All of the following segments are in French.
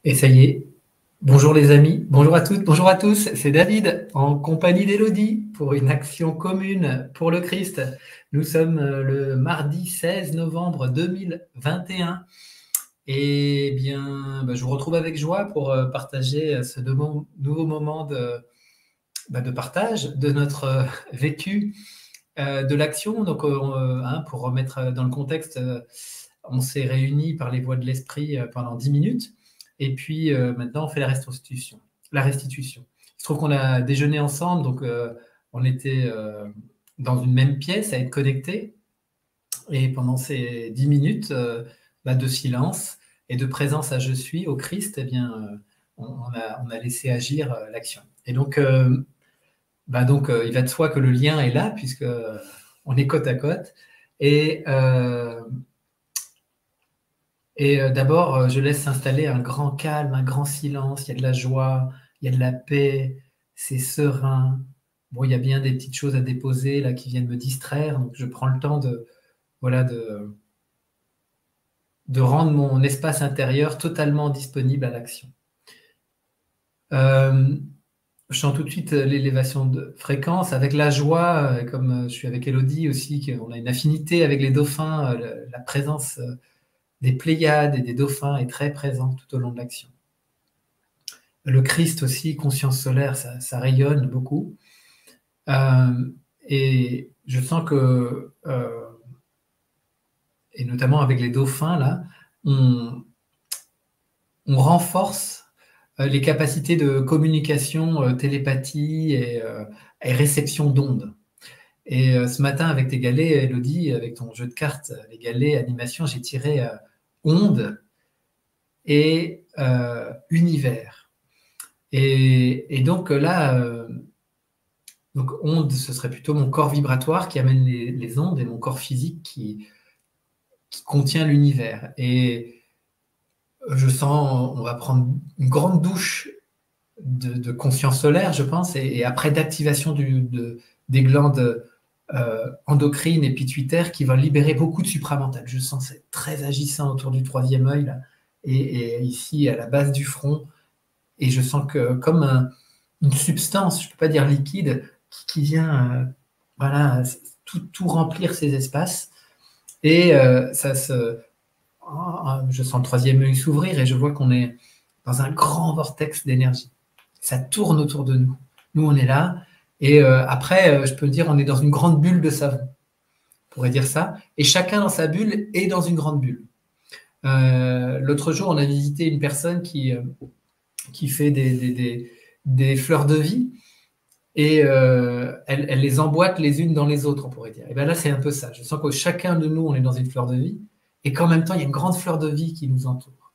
Et ça y est. Bonjour les amis, bonjour à toutes, bonjour à tous, c'est David en compagnie d'Élodie pour une action commune pour le Christ. Nous sommes le mardi 16 novembre 2021 et bien, je vous retrouve avec joie pour partager ce nouveau moment de partage de notre vécu de l'action. Donc, pour remettre dans le contexte, on s'est réunis par les voies de l'esprit pendant 10 minutes. Et puis maintenant, on fait la restitution. Il se trouve qu'on a déjeuné ensemble, donc on était dans une même pièce à être connectés. Et pendant ces 10 minutes de silence et de présence à Je suis au Christ, eh bien, on a laissé agir l'action. Et donc, il va de soi que le lien est là, puisque on est côte à côte. Et d'abord, je laisse s'installer un grand calme, un grand silence. Il y a de la joie, il y a de la paix, c'est serein. Bon, il y a bien des petites choses à déposer là qui viennent me distraire, donc je prends le temps voilà, de rendre mon espace intérieur totalement disponible à l'action. Je sens tout de suite l'élévation de fréquence avec la joie, comme je suis avec Élodie aussi, qu'on a une affinité avec les dauphins, la présence des Pléiades et des dauphins est très présente tout au long de l'action. Le Christ aussi, conscience solaire, ça rayonne beaucoup. Et je sens que, et notamment avec les dauphins, là, on renforce les capacités de communication, télépathie et réception d'ondes. Et ce matin, avec tes galets, Élodie, avec ton jeu de cartes, les galets, animation, j'ai tiré ondes et univers. Et donc là, donc onde, ce serait plutôt mon corps vibratoire qui amène les ondes et mon corps physique qui contient l'univers. Et je sens, on va prendre une grande douche de conscience solaire, je pense, et après d'activation des glandes endocrines et pituitaires qui vont libérer beaucoup de supramental. Je sens c'est très agissant autour du troisième œil là, et ici à la base du front. Et je sens que comme une substance, je ne peux pas dire liquide, qui vient voilà, tout remplir ces espaces. Et je sens le troisième œil s'ouvrir et je vois qu'on est dans un grand vortex d'énergie. Ça tourne autour de nous. Nous, on est là. Et après, je peux dire, on est dans une grande bulle de savon. On pourrait dire ça. Et chacun dans sa bulle est dans une grande bulle. L'autre jour, on a visité une personne qui fait des fleurs de vie et elle les emboîte les unes dans les autres, on pourrait dire. Et bien là, c'est un peu ça. Je sens que chacun de nous, on est dans une fleur de vie et qu'en même temps, il y a une grande fleur de vie qui nous entoure.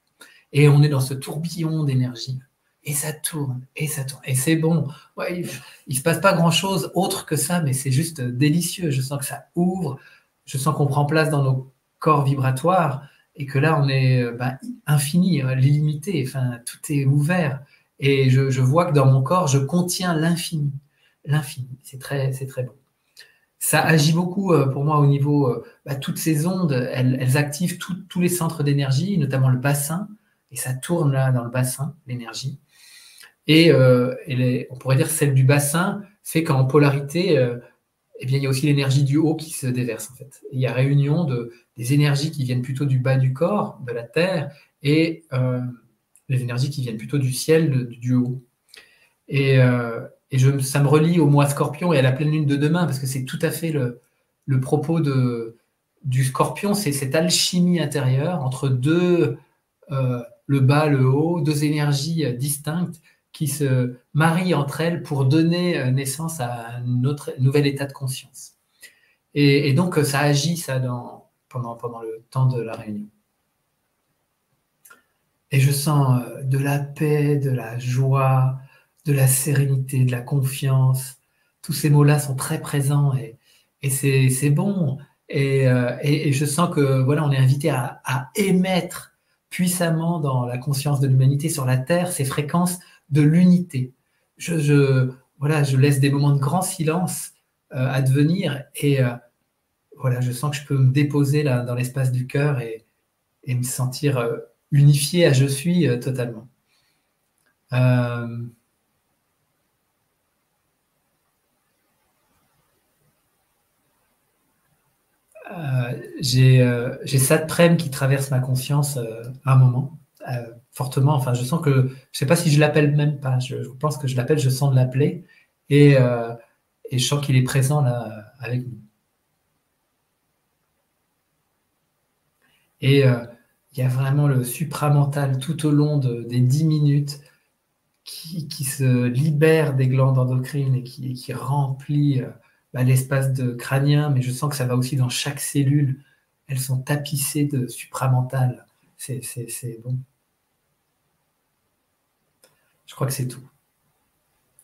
Et on est dans ce tourbillon d'énergie. Et ça tourne, et ça tourne. Et c'est bon. Ouais, il ne se passe pas grand-chose autre que ça, mais c'est juste délicieux. Je sens que ça ouvre. Je sens qu'on prend place dans nos corps vibratoires et que là, on est infini, illimité. Enfin, tout est ouvert. Et je vois que dans mon corps, je contiens l'infini. L'infini. C'est très bon. Ça agit beaucoup pour moi au niveau, toutes ces ondes, elles activent tous les centres d'énergie, notamment le bassin, et ça tourne là dans le bassin, l'énergie. Et on pourrait dire celle du bassin fait qu'en polarité, il y a aussi l'énergie du haut qui se déverse en fait. Et il y a réunion des énergies qui viennent plutôt du bas du corps, de la terre, et les énergies qui viennent plutôt du ciel, du haut. Et ça me relie au mois Scorpion et à la pleine lune de demain, parce que c'est tout à fait le propos du Scorpion, c'est cette alchimie intérieure entre le bas, le haut, deux énergies distinctes qui se marient entre elles pour donner naissance à un nouvel état de conscience. Et donc, ça agit ça pendant le temps de la réunion. Et je sens de la paix, de la joie, de la sérénité, de la confiance. Tous ces mots-là sont très présents et c'est bon. Et je sens que voilà, on est invité à émettre puissamment dans la conscience de l'humanité sur la Terre ces fréquences de l'unité. Je laisse des moments de grand silence advenir et voilà, je sens que je peux me déposer là dans l'espace du cœur et me sentir unifié à je suis totalement. Euh, j'ai Satprem qui traverse ma conscience à un moment, fortement. Enfin, je sens que, je sais pas si je l'appelle même pas, je pense que je l'appelle, je sens de l'appeler, et, euh, et je sens qu'il est présent là avec nous. Et il y a vraiment le supramental tout au long des 10 minutes qui se libère des glandes endocrines et qui remplit l'espace de crânien, mais je sens que ça va aussi dans chaque cellule. Elles sont tapissées de supramental. C'est bon. Je crois que c'est tout.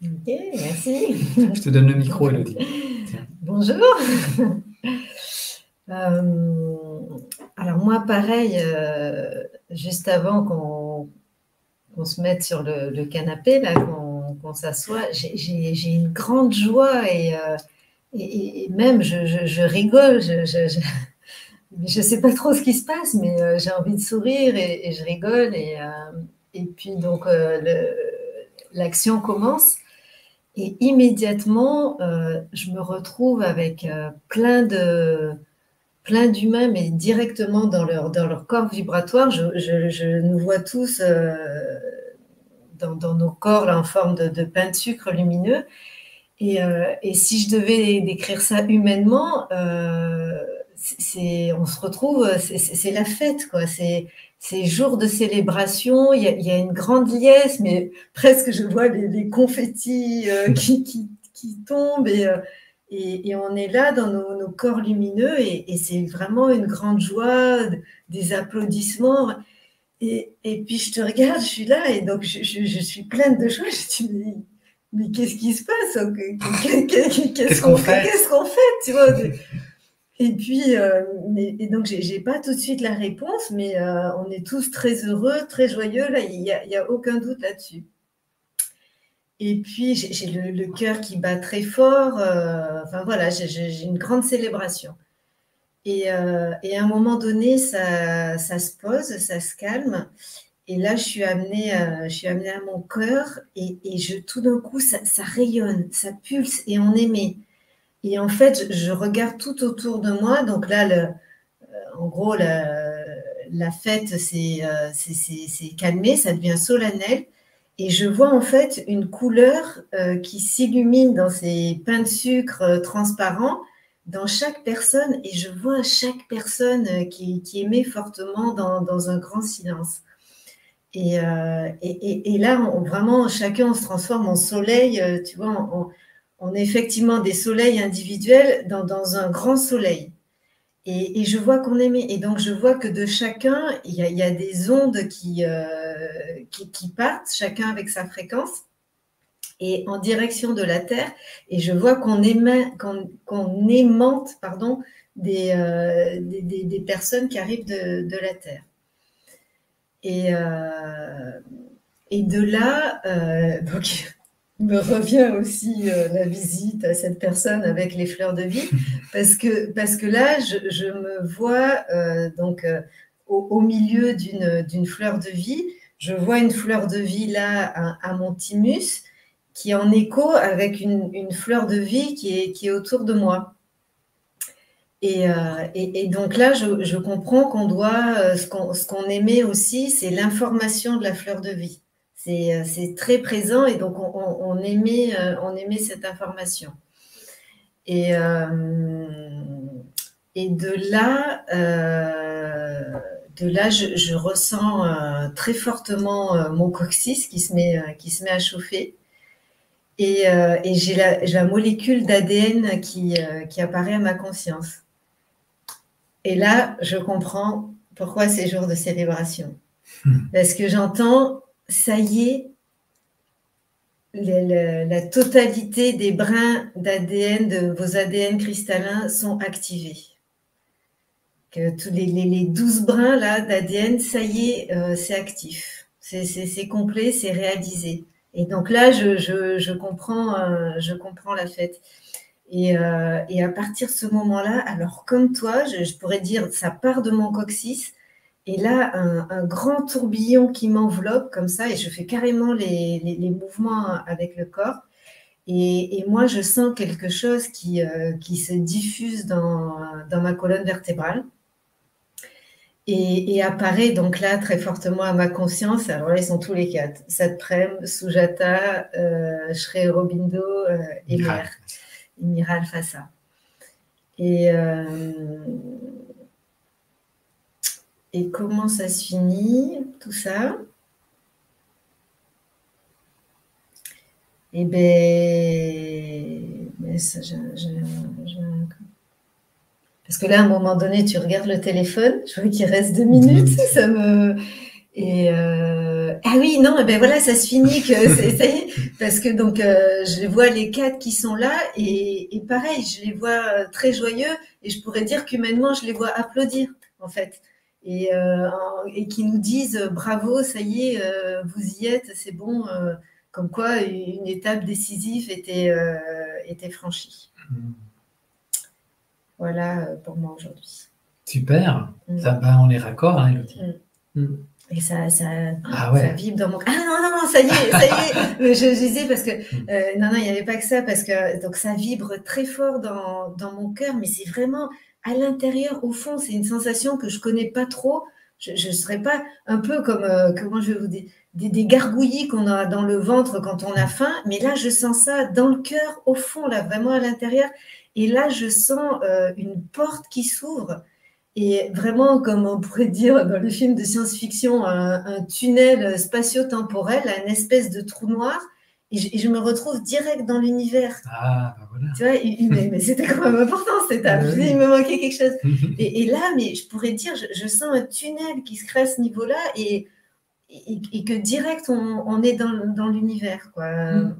Ok, merci. Je te donne le micro, Elodie. Tiens. Bonjour. Alors moi, pareil, juste avant qu'on se mette sur le canapé, là, qu'on s'assoit, j'ai une grande joie et même je rigole. Je sais pas trop ce qui se passe, mais j'ai envie de sourire et je rigole. Et puis donc l'action commence. Et immédiatement, je me retrouve avec plein d'humains, mais directement dans leur corps vibratoire. Je nous vois tous dans nos corps là, en forme de pain de sucre lumineux. Et si je devais décrire ça humainement, on se retrouve, c'est la fête, quoi. C'est jour de célébration, il y a une grande liesse, mais presque je vois les confettis qui tombent et on est là dans nos corps lumineux et c'est vraiment une grande joie, des applaudissements. Et puis je te regarde, je suis là et donc je suis pleine de joie. Je dis, mais qu'est-ce qui se passe? Qu'est-ce qu'on fait? Qu'est-ce qu'on fait, tu vois? Et puis, et donc, j'ai pas tout de suite la réponse, mais on est tous très heureux, très joyeux. Là, il y a aucun doute là-dessus. Et puis, j'ai le cœur qui bat très fort. Enfin, voilà, j'ai une grande célébration. Et à un moment donné, ça se pose, ça se calme. Et là, je suis amenée à mon cœur et tout d'un coup, ça rayonne, ça pulse et on émet. Et en fait, je regarde tout autour de moi. Donc là, en gros, la fête c'est calmé, ça devient solennel. Et je vois en fait une couleur qui s'illumine dans ces pains de sucre transparents dans chaque personne. Et je vois chaque personne qui émet fortement dans un grand silence. Et là, vraiment, chacun, on se transforme en soleil, tu vois, on est effectivement des soleils individuels dans un grand soleil. Et je vois qu'on émet. Et donc, je vois que de chacun, il y a des ondes qui partent, chacun avec sa fréquence, et en direction de la Terre. Et je vois qu'on aimante, pardon, des personnes qui arrivent de la Terre. Et de là, donc, me revient aussi la visite à cette personne avec les fleurs de vie, parce que là, je me vois donc au milieu d'une fleur de vie. Je vois une fleur de vie là à mon thymus, qui est en écho avec une fleur de vie qui est autour de moi. Et donc là, je comprends qu'on doit, ce qu'on émet aussi, c'est l'information de la fleur de vie. C'est très présent et donc on émet cette information. Et, et de là, je ressens très fortement mon coccyx qui se met à chauffer. Et j'ai la molécule d'ADN qui apparaît à ma conscience. Et là, je comprends pourquoi ces jours de célébration. Parce que j'entends, ça y est, la totalité des brins d'ADN, de vos ADN cristallins sont activés. Que tous les 12 brins là d'ADN, ça y est, c'est actif. C'est complet, c'est réalisé. Et donc là, je comprends la fête. Et à partir de ce moment-là, alors comme toi, je pourrais dire, ça part de mon coccyx Et là, un grand tourbillon qui m'enveloppe comme ça, et je fais carrément les mouvements avec le corps. Et moi, je sens quelque chose qui se diffuse dans ma colonne vertébrale et apparaît donc là très fortement à ma conscience. Alors là, ils sont tous les quatre. Satprem, Sujata, Shri Aurobindo et Mère. Mira Alfassa. Et comment ça se finit, tout ça? Eh bien, ça, parce que là, à un moment donné, tu regardes le téléphone, je vois qu'il reste 2 minutes, ça me... ah oui, non, ben voilà, ça se finit, ça y est, parce que donc je vois les 4 qui sont là, et pareil, je les vois très joyeux, et je pourrais dire qu'humainement, je les vois applaudir, en fait, et qui nous disent bravo, ça y est, vous y êtes, c'est bon, comme quoi une étape décisive était franchie. Voilà pour moi aujourd'hui. Super, ça va, on est raccord, hein, Élodie. Et ça vibre dans mon... Ah non, ça y est. Je disais parce que... non, il n'y avait pas que ça, parce que donc ça vibre très fort dans mon cœur, mais c'est vraiment à l'intérieur, au fond, c'est une sensation que je ne connais pas trop. Je ne serais pas un peu comme, comment je vais vous dire, des gargouillis qu'on a dans le ventre quand on a faim, mais là, je sens ça dans le cœur, au fond, là, vraiment à l'intérieur. Et là, je sens une porte qui s'ouvre. Et vraiment, comme on pourrait dire dans les films de science-fiction, un tunnel spatio-temporel, une espèce de trou noir, et je me retrouve direct dans l'univers. Ah, bah voilà. Tu vois, mais c'était quand même important cette étape. Il me manquait quelque chose. Et là, mais je pourrais dire, je sens un tunnel qui se crée à ce niveau-là, et que direct, on est dans l'univers, quoi.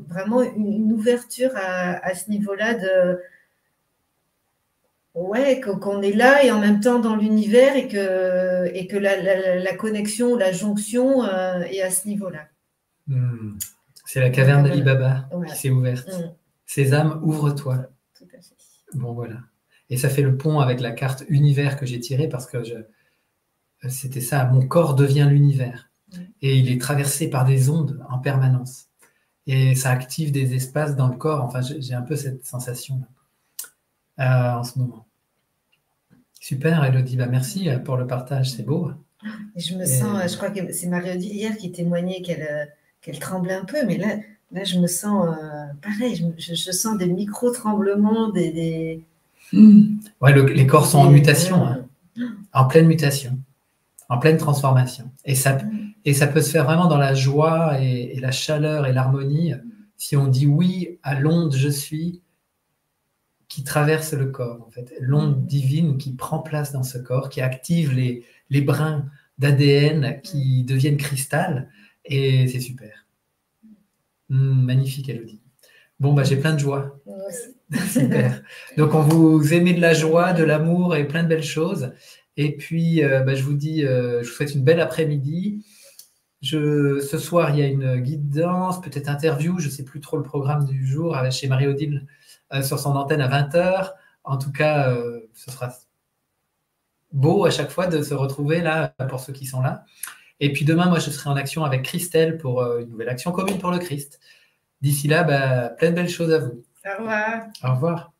Vraiment une ouverture à ce niveau-là de... Ouais, qu'on est là et en même temps dans l'univers, et que la connexion, la jonction est à ce niveau-là. C'est la caverne d'Ali Baba qui s'est ouverte. Sésame, ouvre-toi. Tout à fait. Bon, voilà. Et ça fait le pont avec la carte univers que j'ai tirée, parce que c'était ça, mon corps devient l'univers. Et il est traversé par des ondes en permanence. Et ça active des espaces dans le corps. Enfin, j'ai un peu cette sensation-là. En ce moment. Super, Élodie, bah merci pour le partage, c'est beau. Et je me sens, je crois que c'est Marie-Odile hier qui témoignait qu'elle tremblait un peu, mais là je me sens pareil, je sens des micro-tremblements, Ouais, les corps sont en mutation, hein, en pleine mutation, en pleine transformation. Et ça peut se faire vraiment dans la joie et la chaleur et l'harmonie, si on dit oui à l'onde je suis, qui traverse le corps, en fait. L'onde divine qui prend place dans ce corps, qui active les brins d'ADN qui deviennent cristal, et c'est super. Magnifique, Élodie. Bon, bah, j'ai plein de joie. Super. Donc, on vous aimez de la joie, de l'amour et plein de belles choses. Et puis, je vous dis, je vous souhaite une belle après-midi. Ce soir, il y a une guidance, peut-être interview, je ne sais plus trop le programme du jour, chez Marie-Odile, sur son antenne à 20h. En tout cas, ce sera beau à chaque fois de se retrouver là pour ceux qui sont là. Et puis demain, moi, je serai en action avec Christelle pour une nouvelle action commune pour le Christ. D'ici là, plein de belles choses à vous. Au revoir. Au revoir.